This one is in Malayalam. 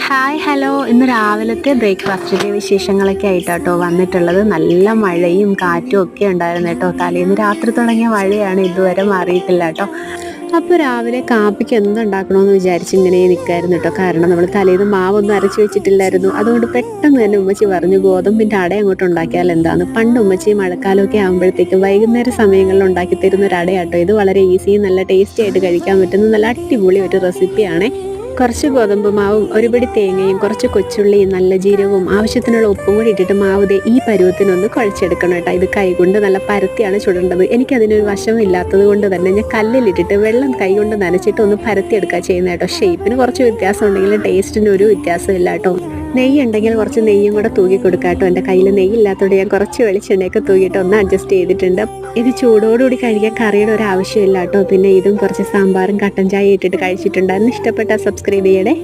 ഹായ് ഹലോ, ഇന്ന് രാവിലത്തെ ബ്രേക്ക്ഫാസ്റ്റിൻ്റെ വിശേഷങ്ങളൊക്കെ ആയിട്ടാട്ടോ വന്നിട്ടുള്ളത്. നല്ല മഴയും കാറ്റും ഒക്കെ ഉണ്ടായിരുന്നു കേട്ടോ. തലേന്ന് രാത്രി തുടങ്ങിയ മഴയാണ്, ഇതുവരെ മാറിയിട്ടില്ല കേട്ടോ. അപ്പോൾ രാവിലെ കാപ്പിക്ക് എന്തുണ്ടാക്കണമെന്ന് വിചാരിച്ച് ഇങ്ങനെ നിൽക്കായിരുന്നു കേട്ടോ. കാരണം നമ്മൾ തലേന്ന് മാവൊന്നും അരച്ച് വെച്ചിട്ടില്ലായിരുന്നു. അതുകൊണ്ട് പെട്ടെന്ന് തന്നെ ഉമ്മച്ചി പറഞ്ഞു ഗോതമ്പിൻ്റെ അട അങ്ങോട്ട് ഉണ്ടാക്കിയാൽ എന്താന്ന്. പണ്ട് ഉമ്മച്ചി മഴക്കാലമൊക്കെ ആകുമ്പോഴത്തേക്കും വൈകുന്നേര സമയങ്ങളിൽ ഉണ്ടാക്കി തരുന്ന ഒരു അടയാട്ടോ ഇത്. വളരെ ഈസിയും നല്ല ടേസ്റ്റി ആയിട്ട് കഴിക്കാൻ പറ്റുന്ന നല്ല അടിപൊളി ഒരു റെസിപ്പിയാണ്. കുറച്ച് ഗോതമ്പ് മാവും ഒരു പിടി തേങ്ങയും കുറച്ച് കൊച്ചുള്ളിയും നല്ല ജീരകവും ആവശ്യത്തിനുള്ള ഉപ്പും കൂടി ഇട്ടിട്ട് മാവ് ദേ ഈ പരുവത്തിനൊന്ന് കുഴച്ചെടുക്കണം കേട്ടോ. ഇത് കൈകൊണ്ട് നല്ല പരത്തിയാണ് ചുടേണ്ടത്. എനിക്കതിനൊരു വശം ഇല്ലാത്തത് കൊണ്ട് തന്നെ ഞാൻ കല്ലിലിട്ടിട്ട് വെള്ളം കൈകൊണ്ട് നനച്ചിട്ട് ഒന്ന് പരത്തിയെടുക്കുക ചെയ്യുന്നത് കേട്ടോ. ഷേപ്പിന് കുറച്ച് വ്യത്യാസം ഉണ്ടെങ്കിലും ടേസ്റ്റിന് ഒരു വ്യത്യാസമില്ല കേട്ടോ. നെയ്യ് ഉണ്ടെങ്കിൽ കുറച്ച് നെയ്യും കൂടെ തൂക്കി കൊടുക്കാം കേട്ടോ. എൻ്റെ കയ്യിൽ നെയ്യില്ലാത്തതുകൊണ്ട് ഞാൻ കുറച്ച് വെളിച്ചെണ്ണയൊക്കെ തൂക്കിയിട്ട് ഒന്ന് അഡ്ജസ്റ്റ് ചെയ്തിട്ടുണ്ട്. ഇത് ചൂടോടുകൂടി കഴിക്കാൻ കറിയുടെ ഒരു ആവശ്യമില്ല കേട്ടോ. പിന്നെ ഇതും കുറച്ച് സാമ്പാറും കട്ടൻ ചായ ഇട്ടിട്ട് കഴിച്ചിട്ടുണ്ടായിരുന്നു. ഇഷ്ടപ്പെട്ടാൽ സബ്സ്ക്രൈബ് ചെയ്യണേ.